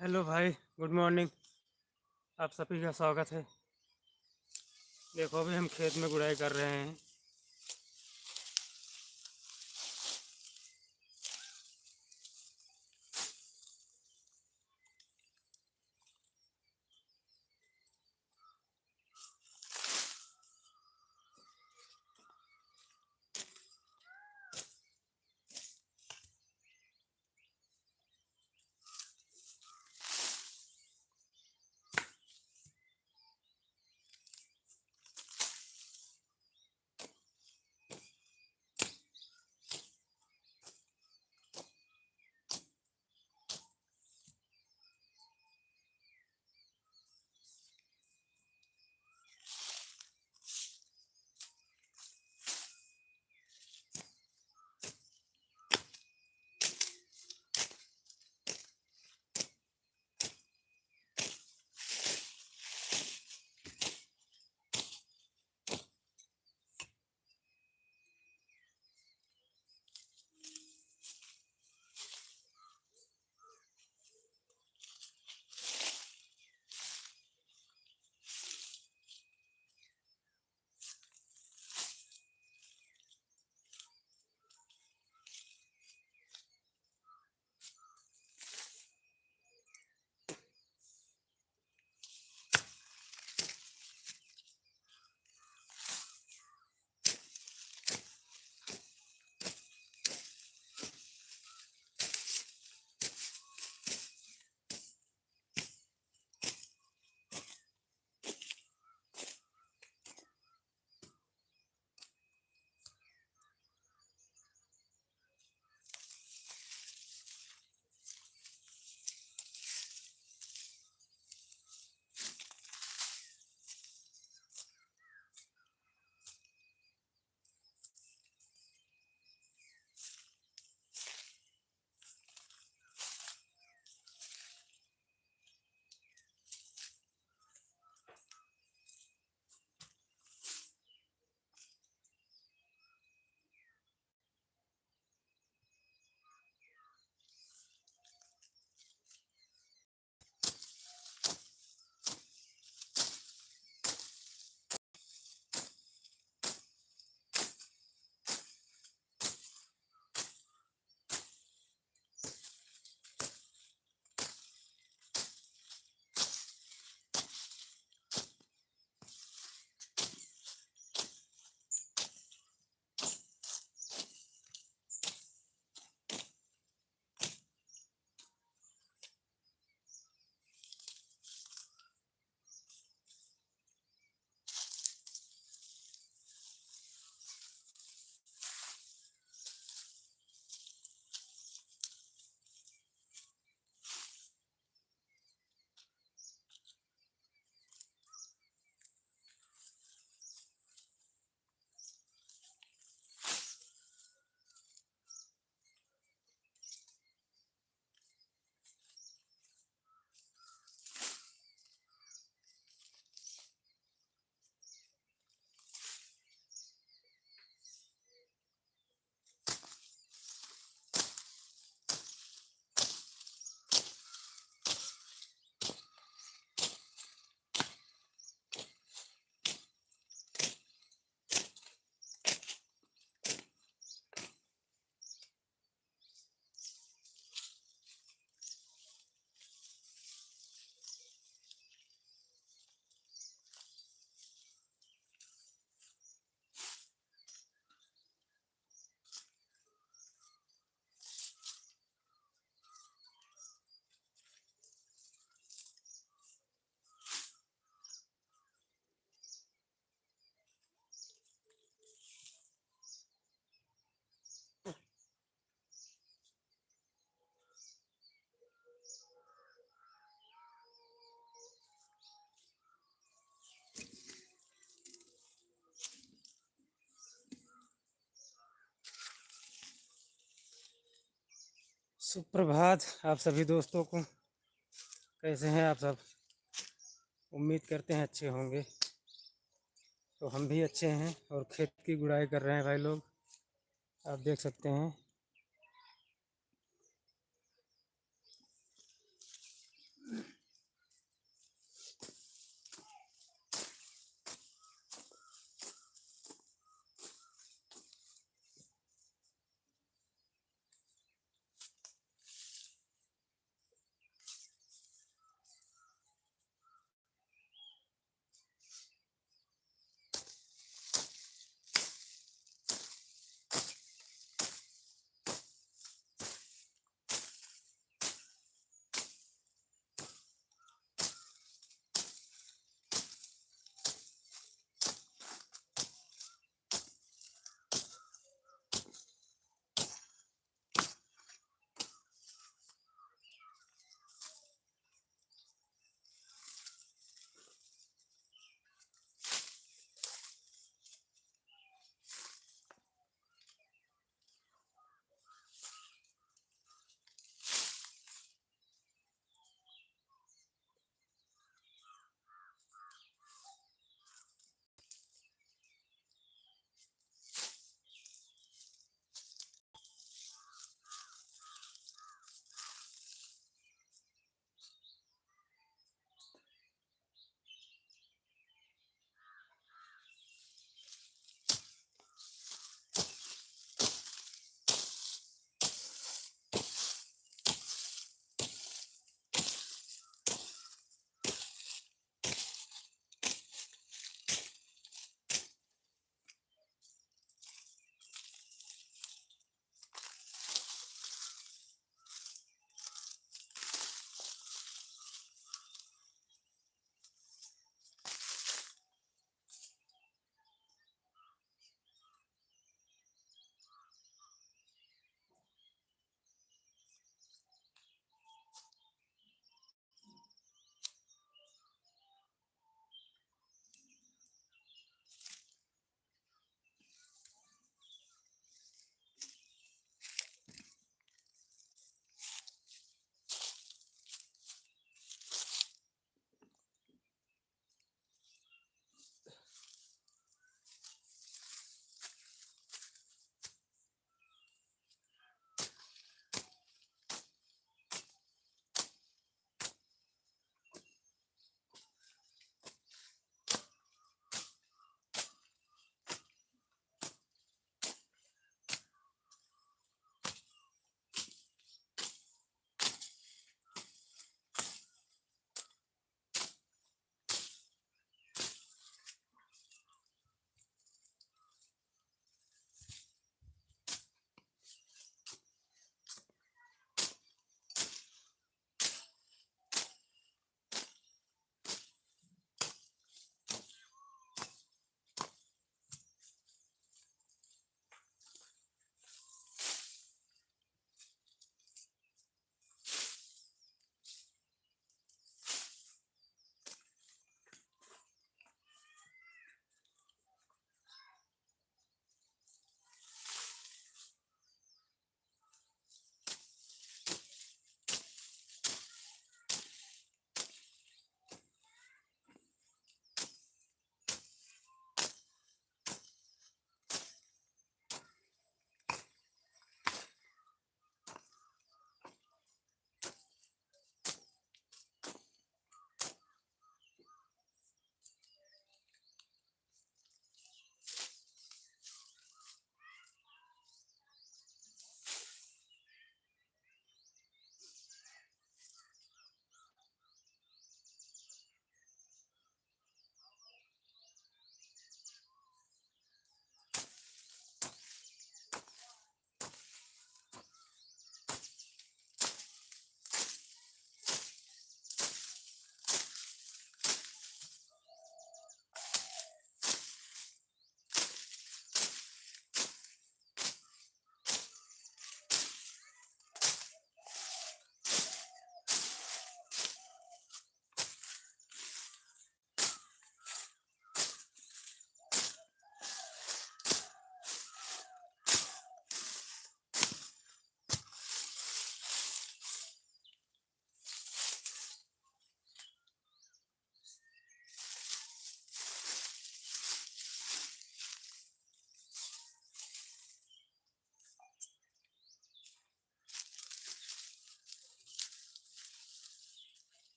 Hello भाई, good morning. आप सभी का स्वागत है। देखो अभी हम खेत में गुड़ाई कर रहे हैं। सुप्रभात आप सभी दोस्तों को। कैसे हैं आप सब? उम्मीद करते हैं अच्छे होंगे। तो हम भी अच्छे हैं और खेत की गुड़ाई कर रहे हैं भाई लोग। आप देख सकते हैं।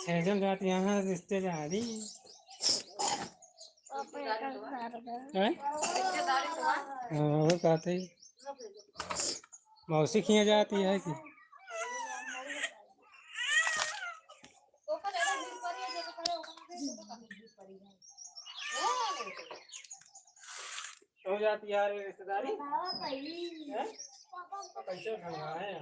सहजन रात यहाँ रिश्तेदारी वो कहते ही मौसी खिया जाती है कि हो जाती यार रिश्तेदारी कैसे भंगाए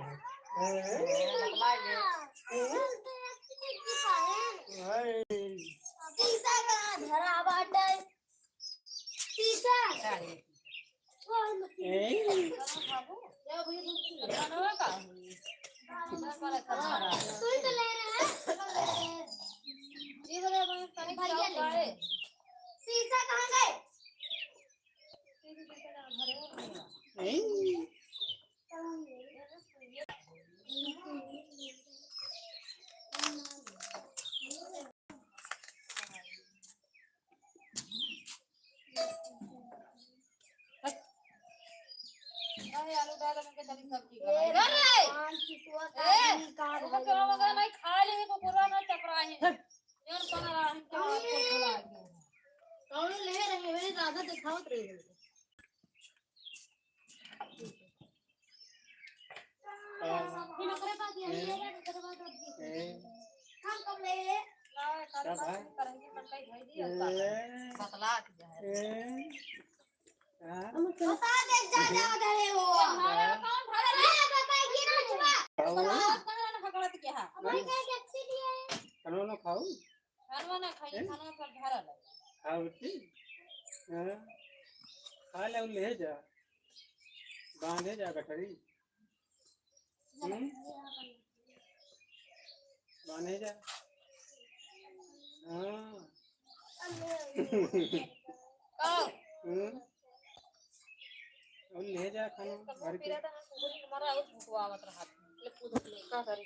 शीशा कहाँ गए? आलू डाल के तरी सब्जी खा ले को पूरा ना चपरा है यार बना रहा है क्या खिला के कौन ले रहे मेरे दादा दिखावत रहे फिर करे बात ये ले करे बात हम कब ले करेंगे मनकाई भाई दी पतला के बता दे जा रहे हो हमारा कौन भर रहा है पापा की ना छुआ कौन भगवत के हां हमारी क्या अच्छी दी है खाना ना खाओ खाना ना खाइए खाना पर भरा ले खाओ ठीक खा ले ले जा बांधे जा गठरी बांधे जा हाँ और ले जा खाना घर के हमारा उस भुकवा मत रहा ले पूजा का करे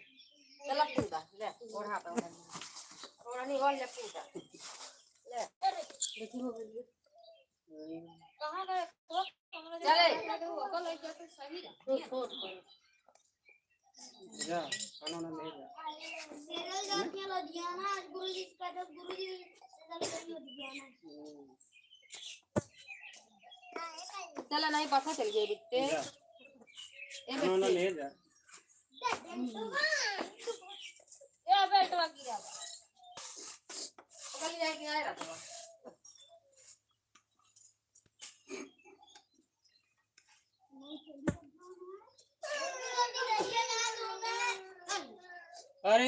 चला पूजा ले ओढ़ा पे ओढ़ा नहीं वाल ले पूजा ले देखी हो गई कहां गए तो चले अकल लग जाते सही छोड़ जा खाना ना ले जा सीरियल जाके लुधियाना गुरुजी का जब गुरुजी सीरियल लुधियाना चला नहीं पता चल गई बिट्टे ए खाना ले जा ए बेटवा गिरा कल जाके आए रहा अरे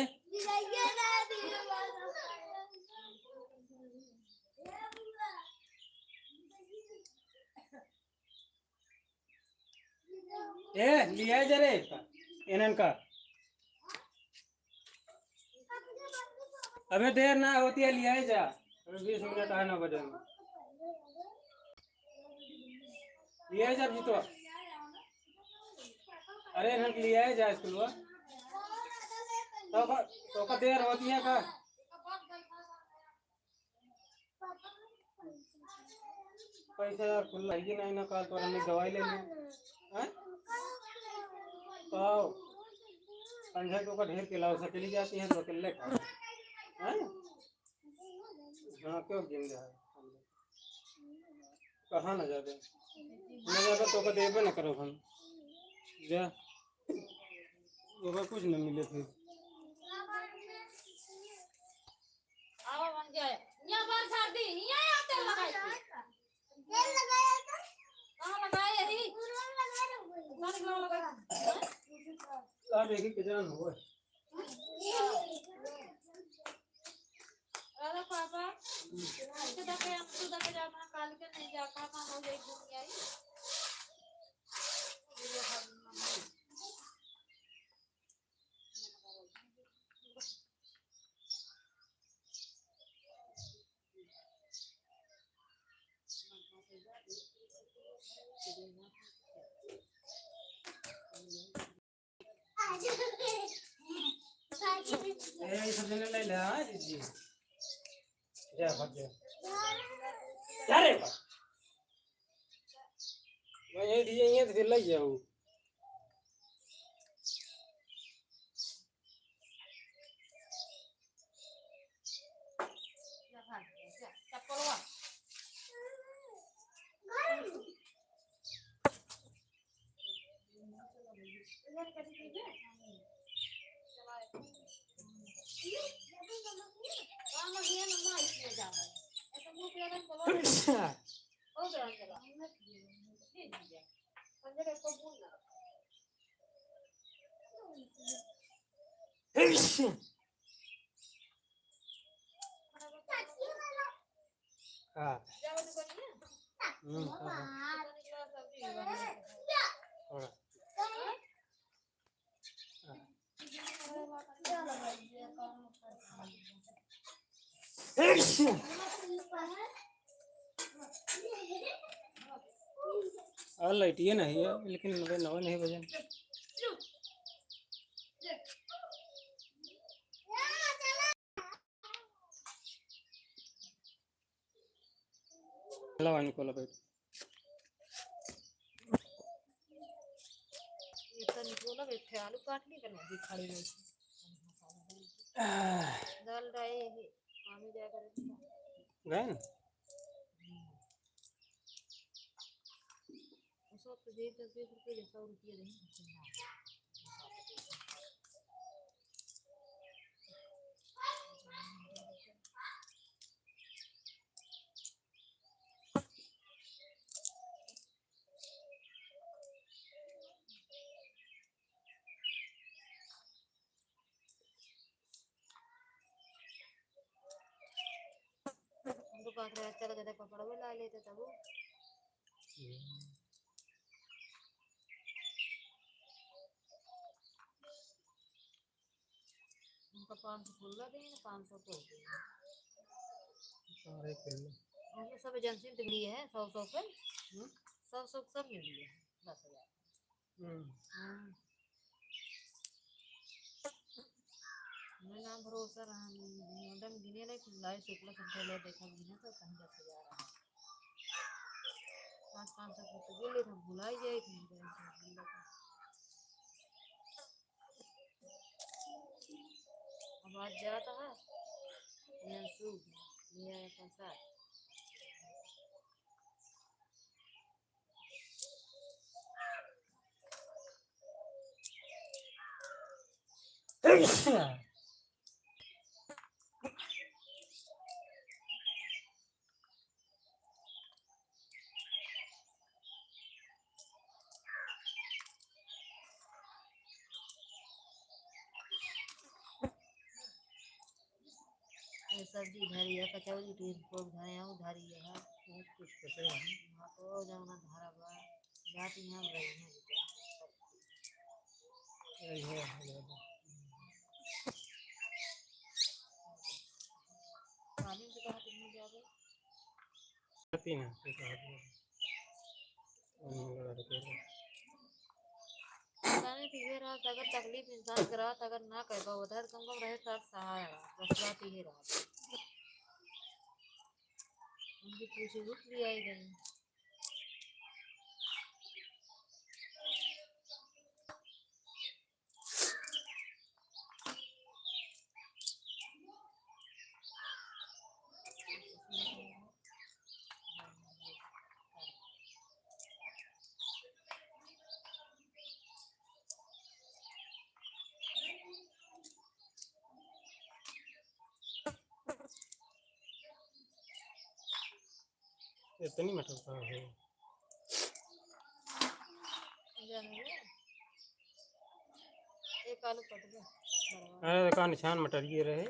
ए लिया जा रे इनन का अबे देर ना होती है लिया जा अभी 20 मिनट है 9 बजे में लिया जा जी अरे इनन लिया जा स्कूल तो का देर होती है का पैसा यार खुला ही नहीं ना कल तो हमने दवाई ले ली हैं तो पंजा को का ढेर खिलाओ से चली जाती है तो अकेले खा हैं हाँ क्यों जिंदा है कहाँ ना जाते ना जाता तो का देवे ना करो हम जा वो कुछ न मिले फिर आवा बन गया यहाँ बार छाड़ दी यहाँ आते लगाई तेल लगाया था कहाँ लगाए यही पूरा लगा दो कौन कहाँ लगाया आ देखी कितना हुआ अरे पापा ऐसे दके हम तो दके जा अपना काल के नहीं जा कहाँ हो गई घूम आई ए सब जने ले ले हां जी जा भाग जा जा रे मैं यही थी यही तो फिर लग जाऊँ चप्पल हुआ हाँ थोड़ा और लाइट ये नहीं है लेकिन नवे नवा नहीं बजन लगा निकोला बैठ निकोला बैठे आलू काटने का नहीं खाली नहीं दाल डाए आमी जाया करे गए ना उसको तो दे 10 रुपये जैसा रुपये नहीं उनको पास रहा चला जाता कपड़ा भी ला लेते तब वो उनका 500 खुला देंगे 500 तो सारे किलो उनको सब एजेंसी में मिली है 100 पे 100 सब मिली है 10,000 मैं नाम भरोसा रहा मैडम गिने नहीं लाए शुक्ला संख्या ले देखा गिने तो कहीं 10,000 रहा 500 तो गिन ले हम भुला ही जाए थे अब आज जाता है यंसु लिया है पैसा ये सब्जी धरी है कचौरी टीन को धरे उधारी है कुछ कैसे है वहाँ को जाना धारा बा जाती यहाँ रही है यही है पानी से कहा तुमने जा गए तीन है ठीक है पानी पीवे रहा अगर तकलीफ इंसान करा अगर ना कर पाओ उधर कम कम रहे सब सहारा बस बात ये रहा उनकी पूछी रुक भी आई गई इतनी मटर कहाँ है एक आलू कट गया अरे का निशान मटर ये रहे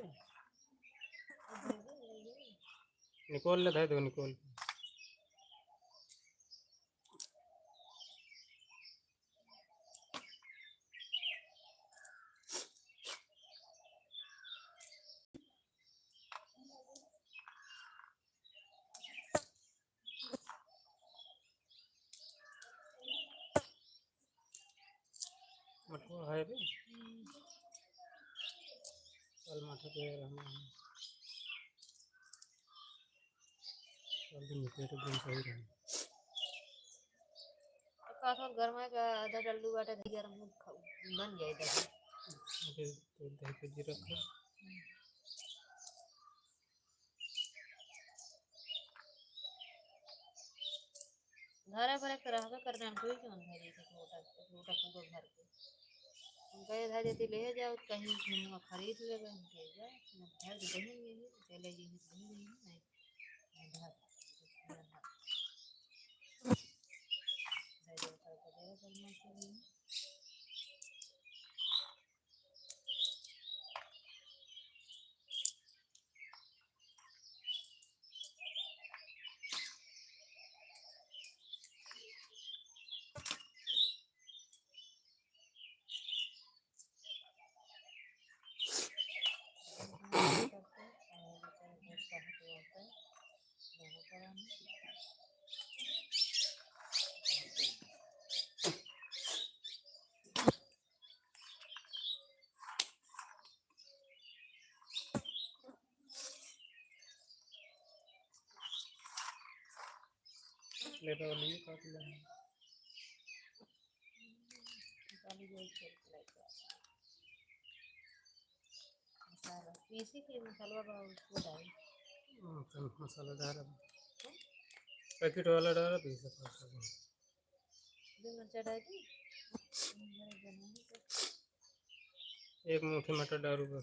निकोल लेता है दो निकोल मटर है भी कल मटर पे रहना है कल दिन निकले तो दिन सही रहे का थोड़ा गर्म है का आधा डल्लू बाटे दही गरम बन जाए दही अभी तो दही को जीरा को धारा भरे के रहबे करने हम कोई क्यों धर देते लोटा पूरा भर के हम कहे धर देते ले जाओ कहीं हम खरीद लेबे हम के जा धर दे दही ये चले जी नहीं नहीं धर दे करना चाहिए लेबा वाली काट ले इसी के मसाला का उसको डाल मसाला डाल पैकेट वाला डाल भी सकता है जो मिर्चा डाल दी एक मुट्ठी मटर डालूंगा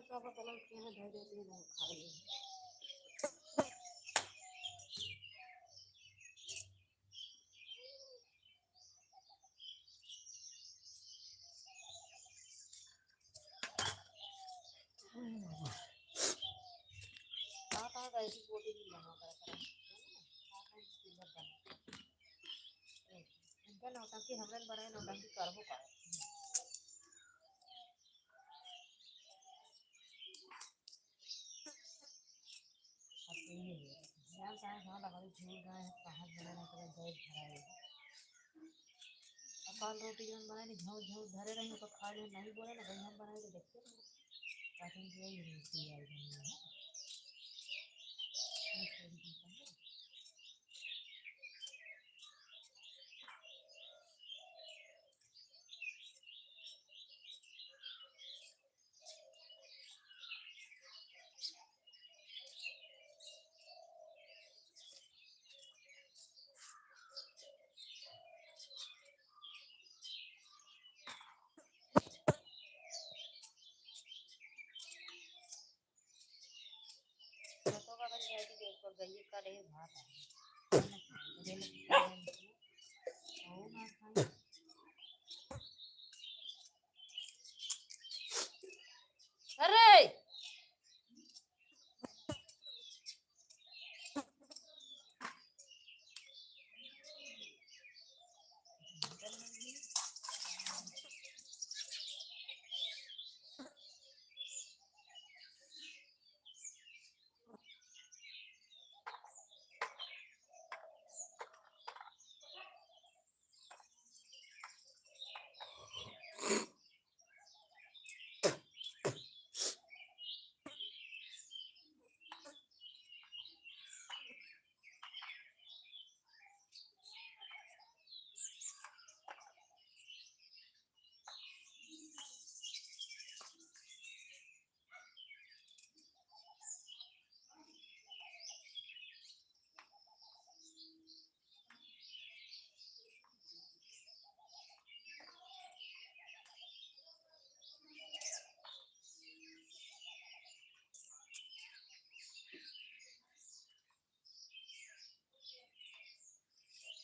का पता लग के धर देती है खा ली ऐसी बोटी भी बना कर इनका नौटंकी हमने बनाए नौटंकी करबो का जान चाहे हाँ लगा झूल रहा है कहाँ बना ना कर गैस भरा है अपन रोटी जन बनाए झोल झोल धरे रही तो खा ले नहीं बोले ना हम बनाए तो देखते काटन की यही रोटी है तो का बन जाएगी देख पर गई का रे भात अरे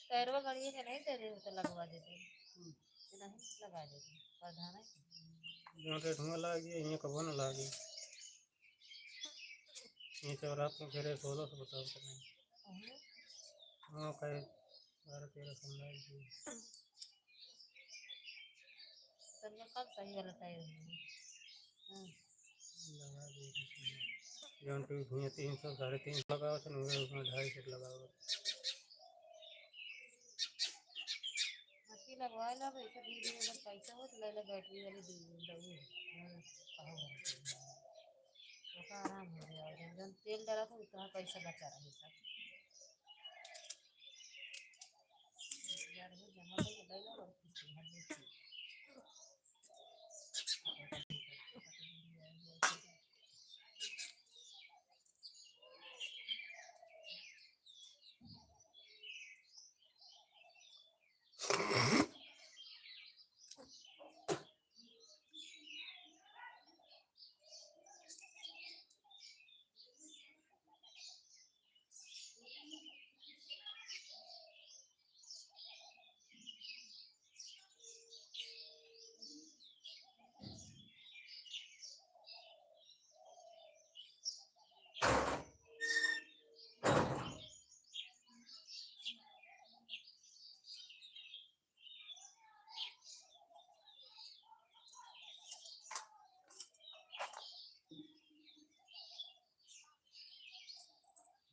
तैरवा गड़िए के नहीं तेरे तो लगवा देते नहीं लगा देते प्रधान है जो धुआं लागी यहाँ कबो न लागी ये चौरा को फिर 1600 बताओ करें हाँ कहे 12-13 लागी तब कब सही वाला टायर लगा दी जौन पे भुइयाँ 300 350 लगाओ तो उसमें 250 लगाओ मस्ती लगवा ला पैसा धीरे धीरे अगर पैसा हो तो ले ले बैटरी वाली दे दे तो आराम हो गया और जब तेल डाला तो उतना पैसा बचा रहे सब यार वो जमा तो ले लो और किसी हद में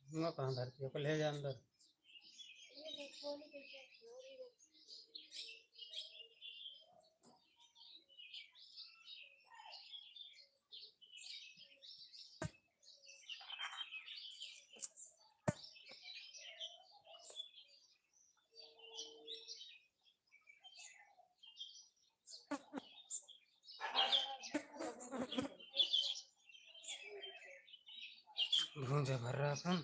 धुआं कहाँ धरती है ले जा अंदर भूंजा भर रहा अपन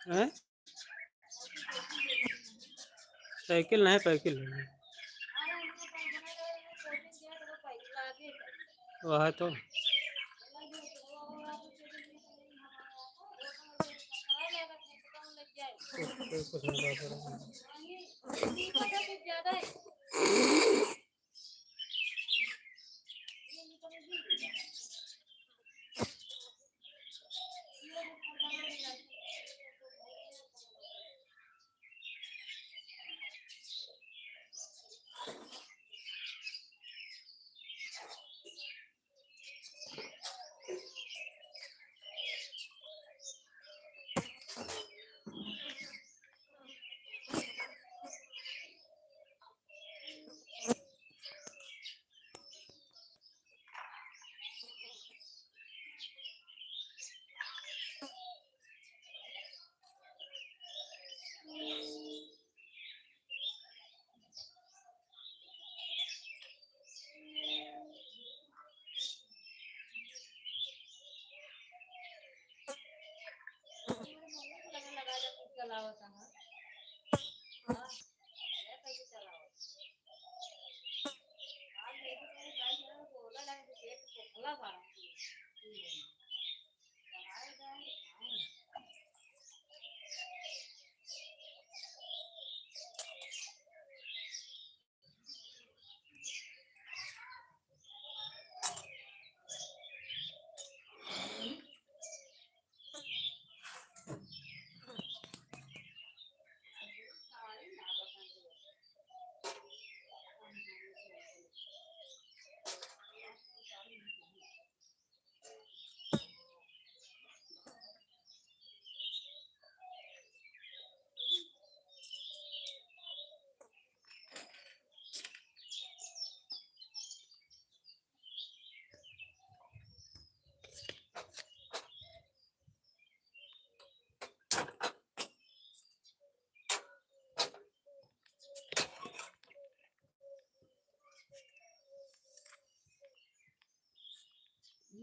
हैं साइकिल नहीं साइकिल है वह तो कुछ नहीं ज्यादा है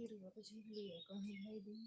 वीडियो तो छीन लिए कहीं नहीं दी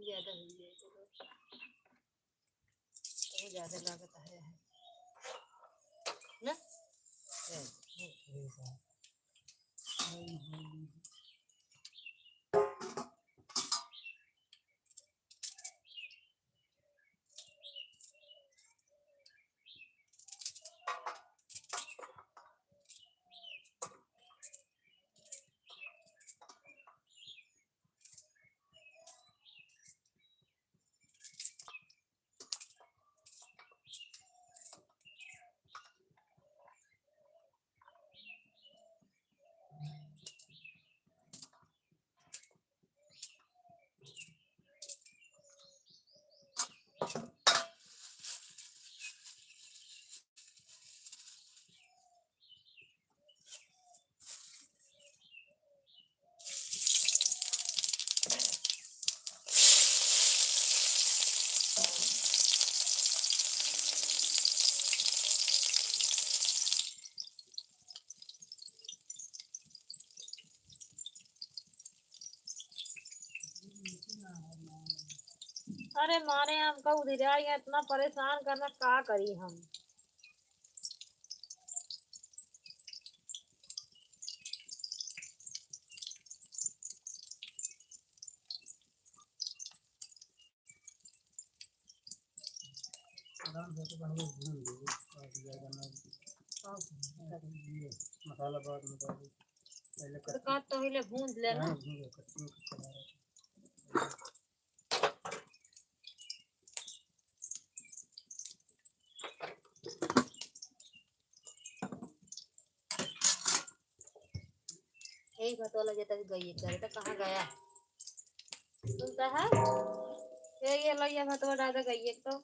ज्यादा हुई है तो ज्यादा लागत है ना अरे मारे हमका उधर आई है इतना परेशान करना का करी हम आराम से तो हम लोग भून देंगे और ज़्यादा ना ये मसाला बाद में डालो पहले तो का तो हिले भून लेना हाँ भून लो कच्ची में कच्चा रहा यही भतोला जब तक गई करे तो कहाँ गया सुनता है ये लइया भतवा डाल गई तो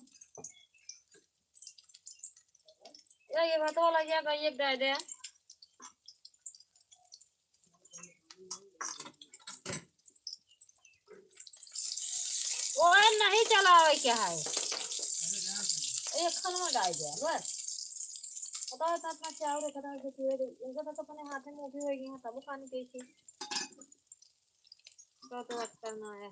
ये भतवा लइया गई दे दे वो नहीं चलावे क्या है एक खल में डाल दे बस पता है अपना चावल खड़ा के पूरे इनका तो अपने हाथ में मूवी हो गई है तब खाने कैसे तो बात करना है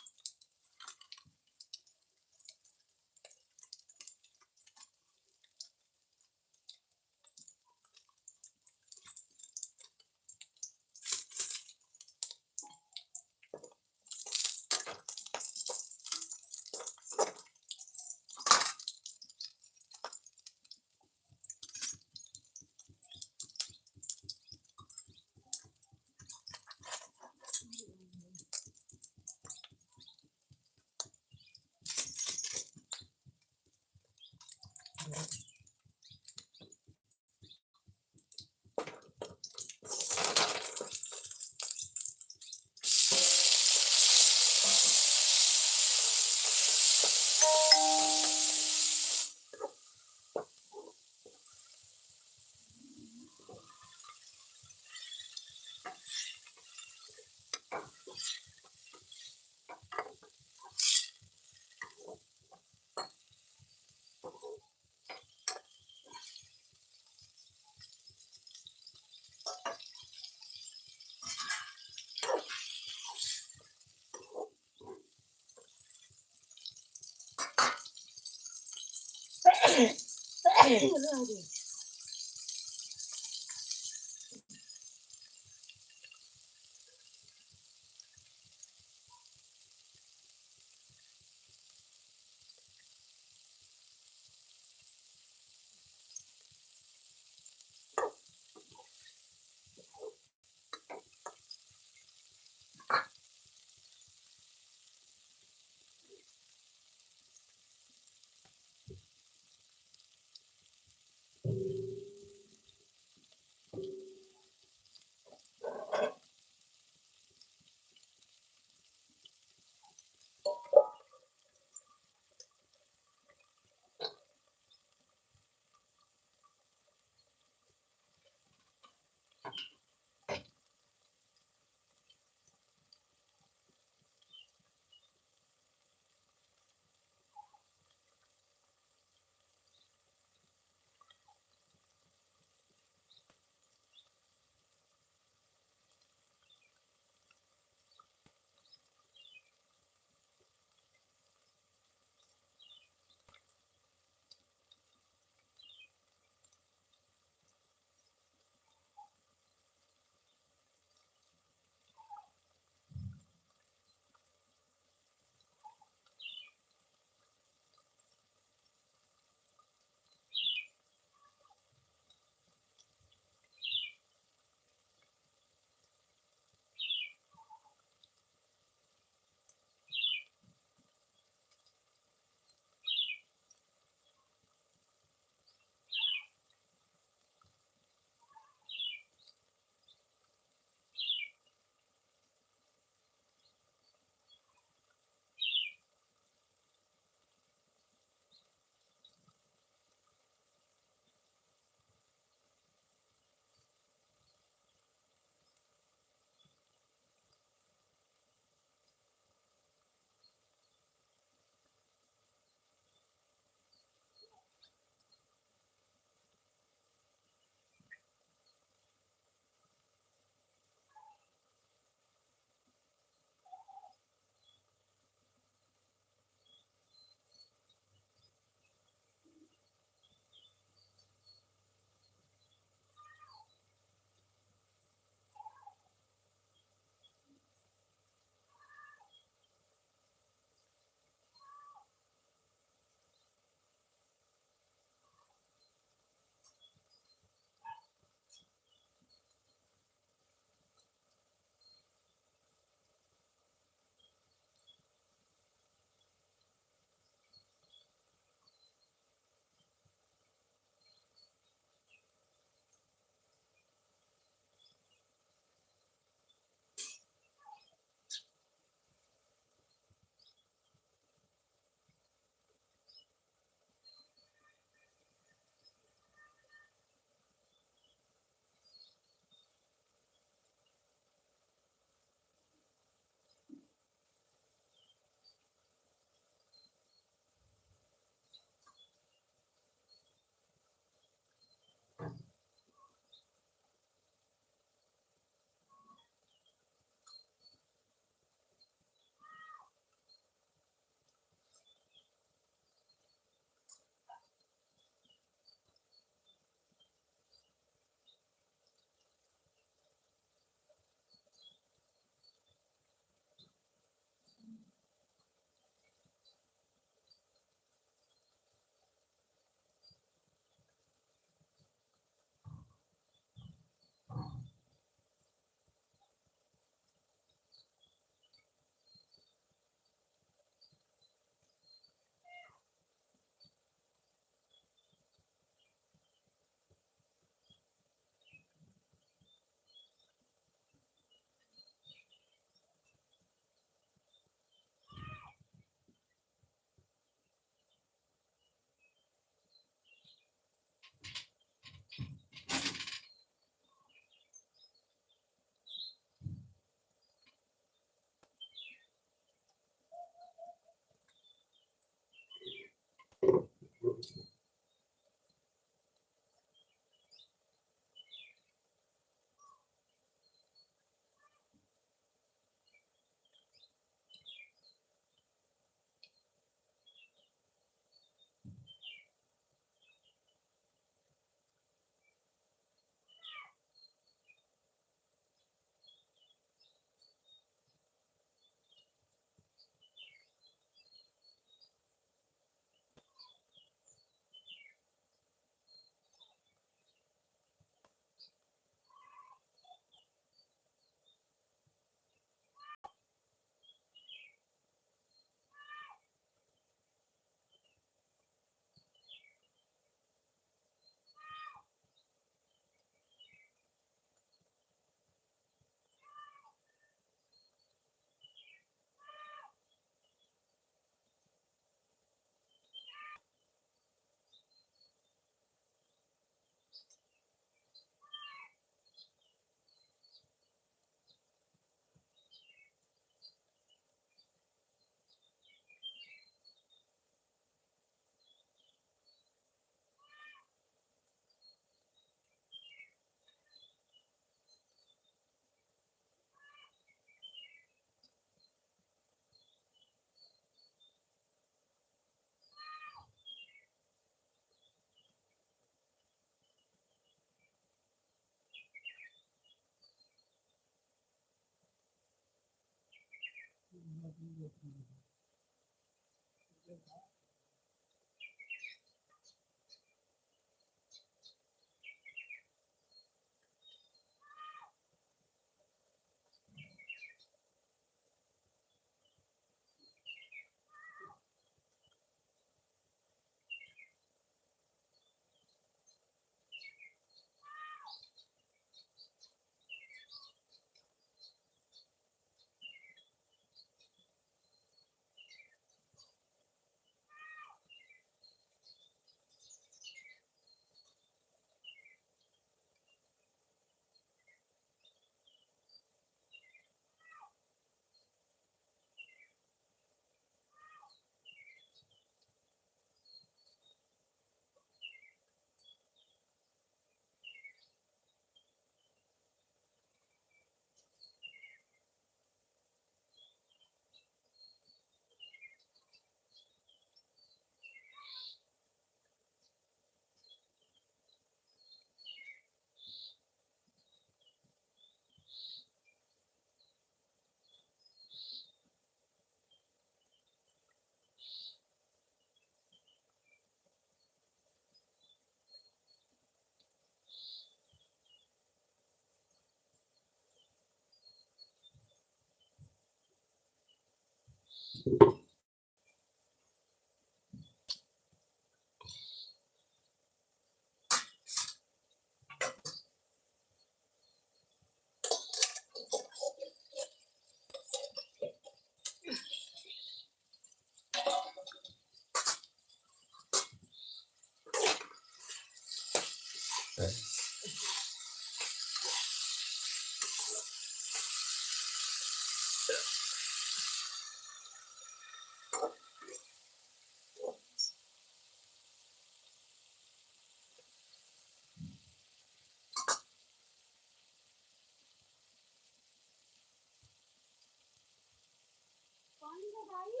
पानी का गाड़ी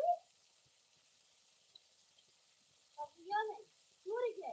सब्जियां में पूरी के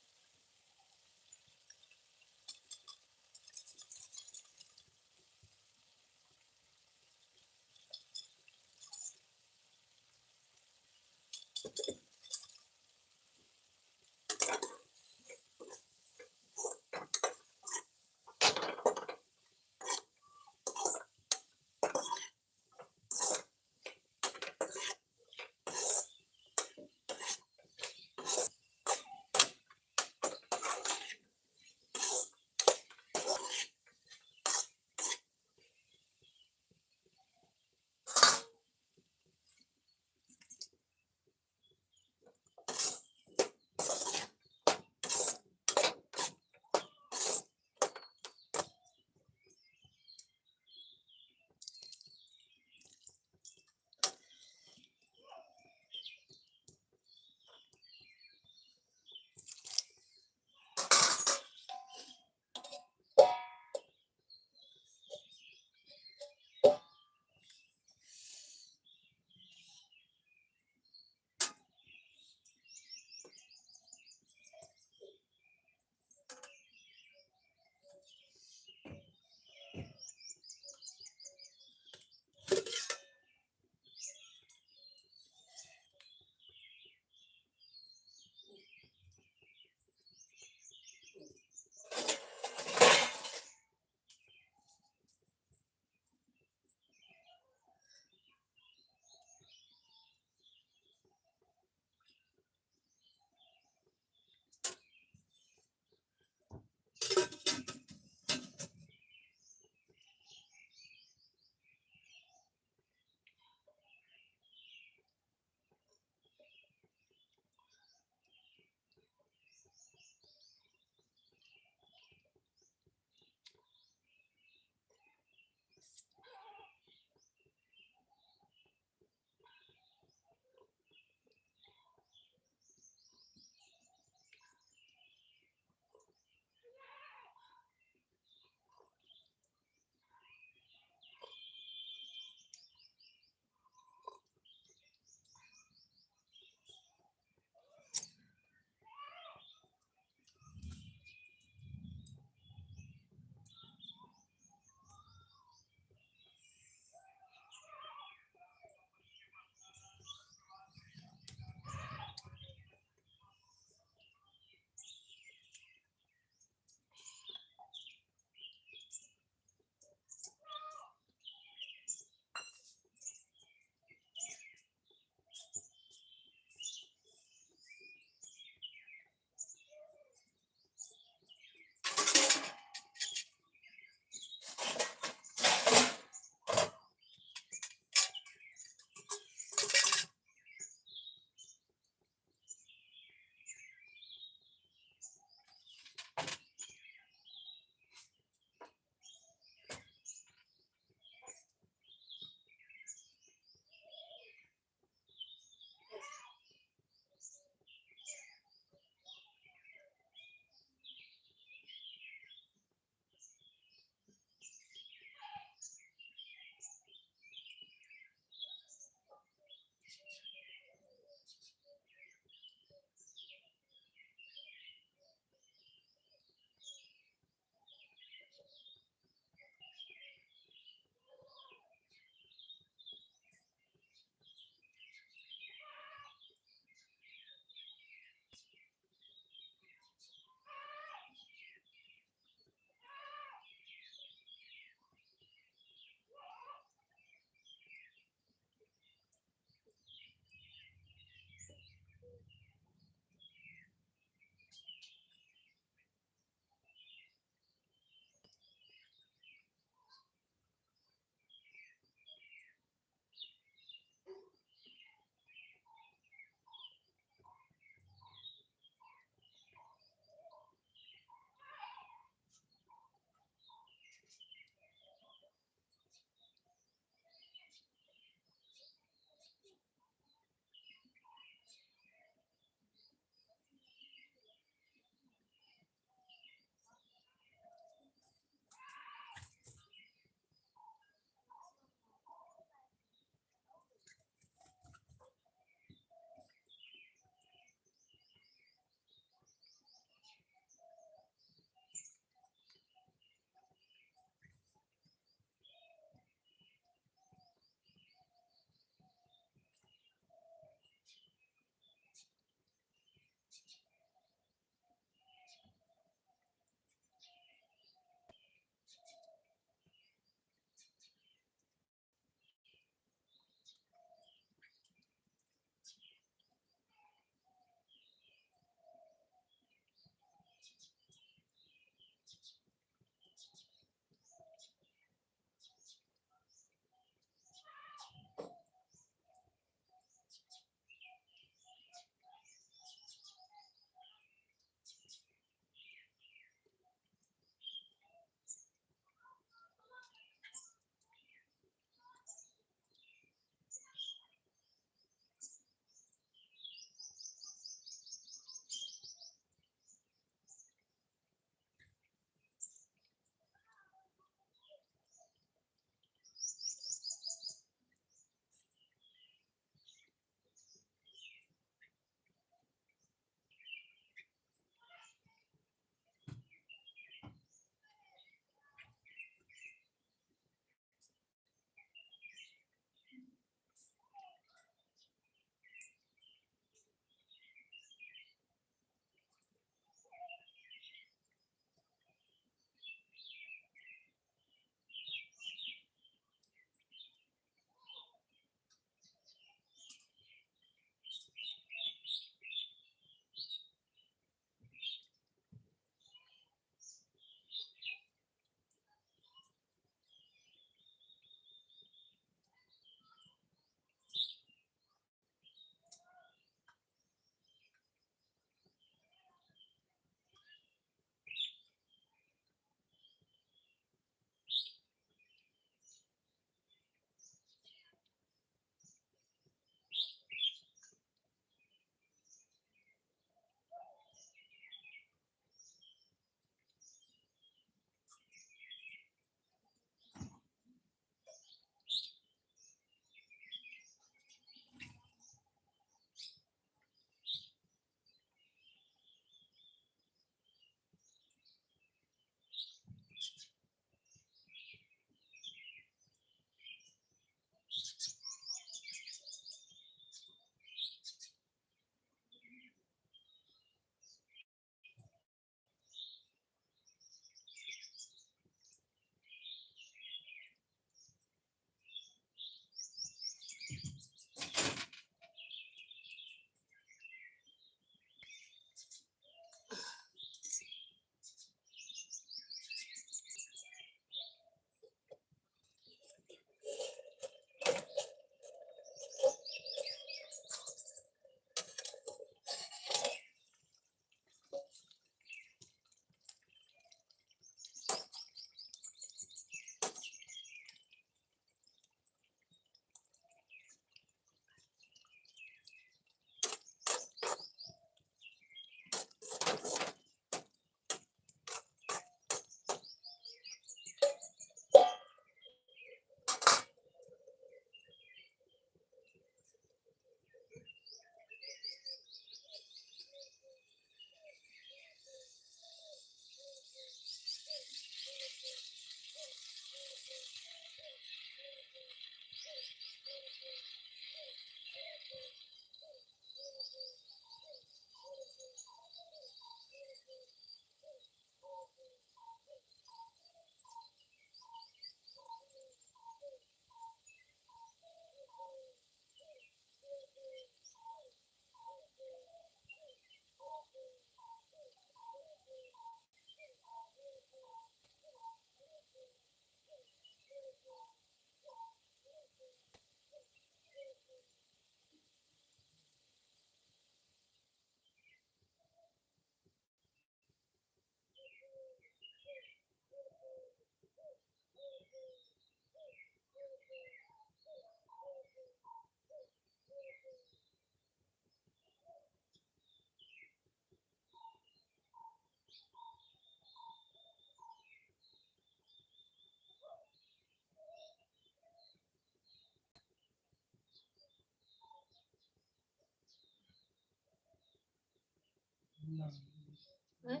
हैं?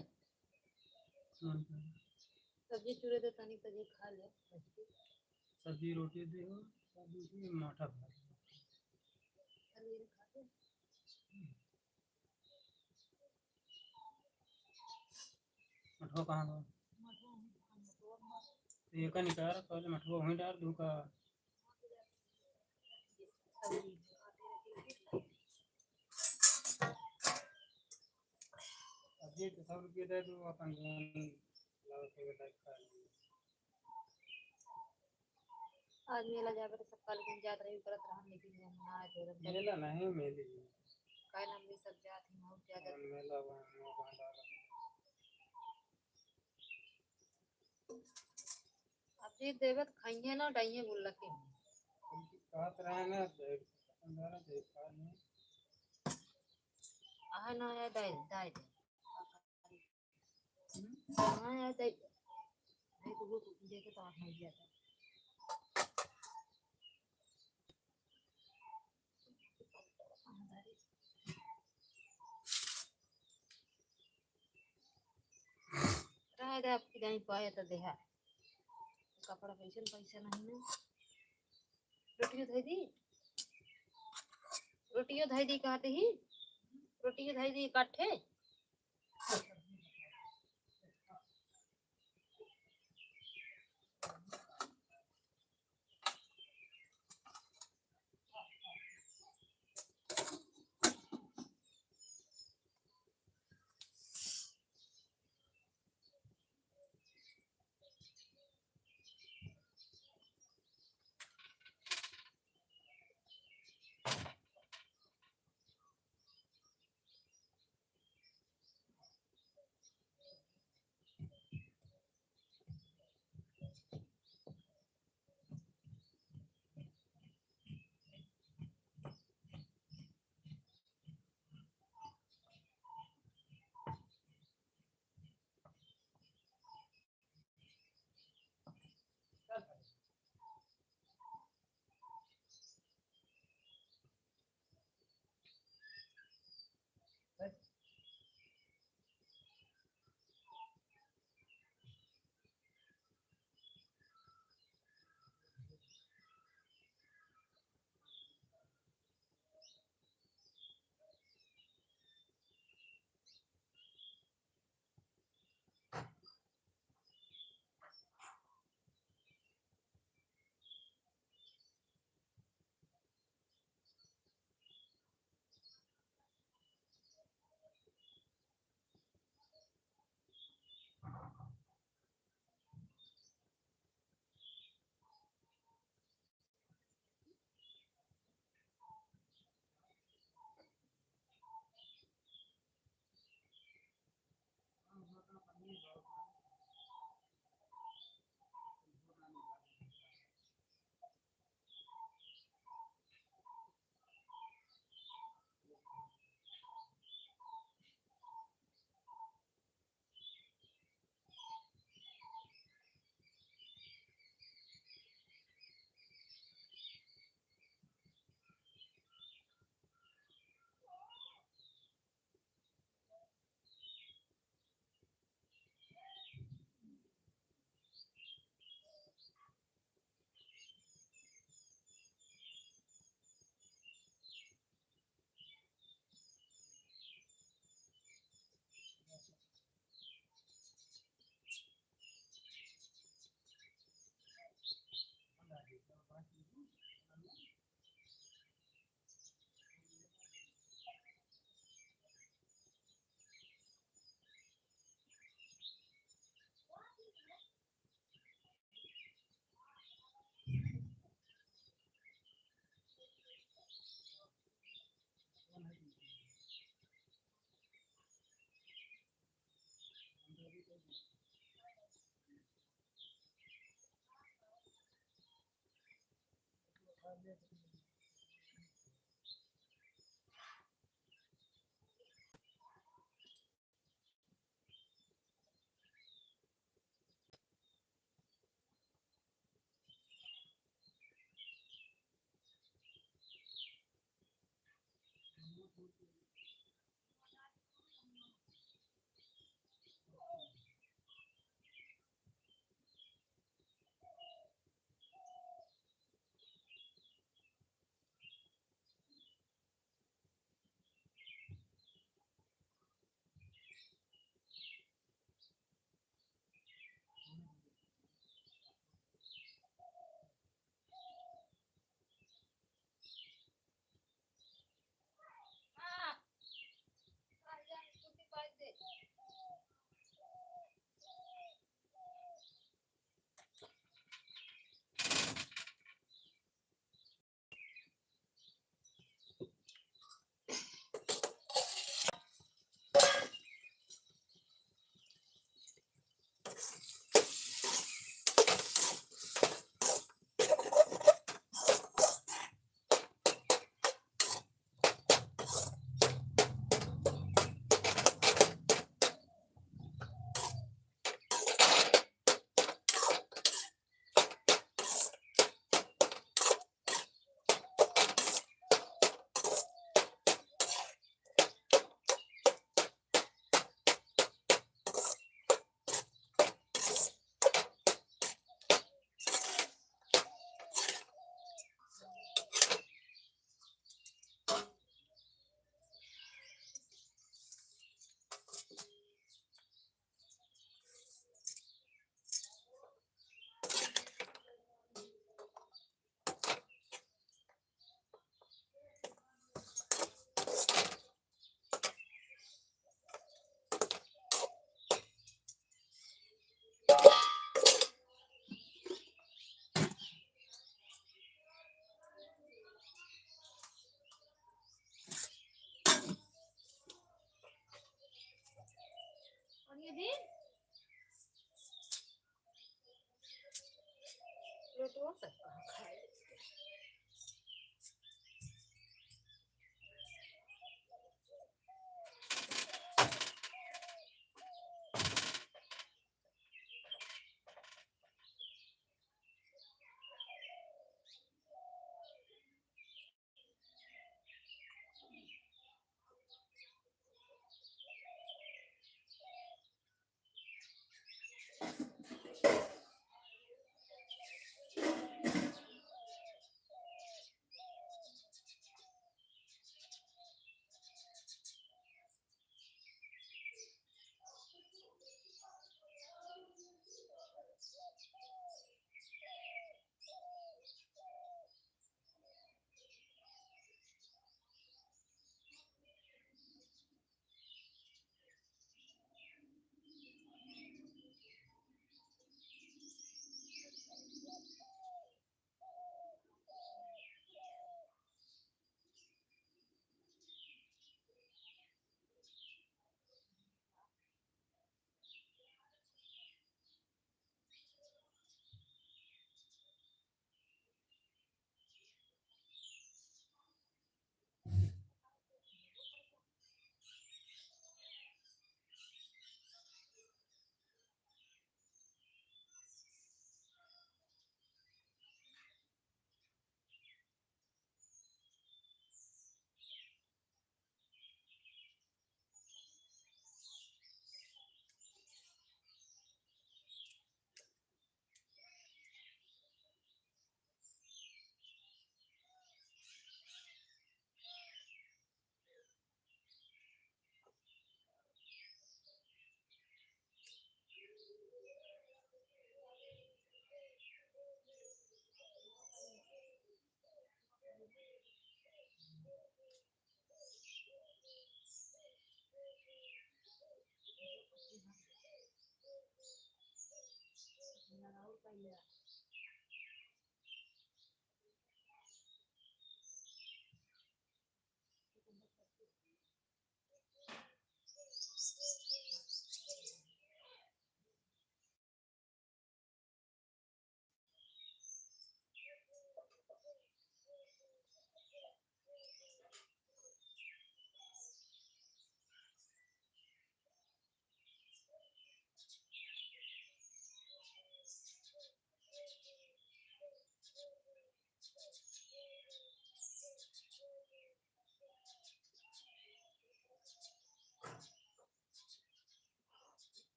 सब्जी चूरे दे तनी तजी खा ले सब्जी रोटी दे माठा खा पनीर खा ले मठवा कहाँ गया ये का निकाल पहले मठवा वहीं डाल दूँ का सब्जी सब्जी तो 100 रुपये दे दो अपन लाओ के बेटा खा लेंगे। आज मेला जाकर तो सब कल दिन जात रही करत रहन लेकिन हम ना आए तो मेला नहीं मेली काय नाम भी सब जात ही बहुत ज्यादा मेला वहाँ डाला अब जी देवत खाइए ना डाइए गुल्ला के कहत रहे ना अंदर देखा नहीं आहा ना आया दाई दाई हाँ यार दाई दाई तो वो देखे तो आठ नहीं जाता रहा दे आपकी दाई पाया तो देहा कपड़ा पैसे पैसा नहीं ना रोटियों धाई दी कहते ही रोटियों धाई दी काठे कौन सा खाए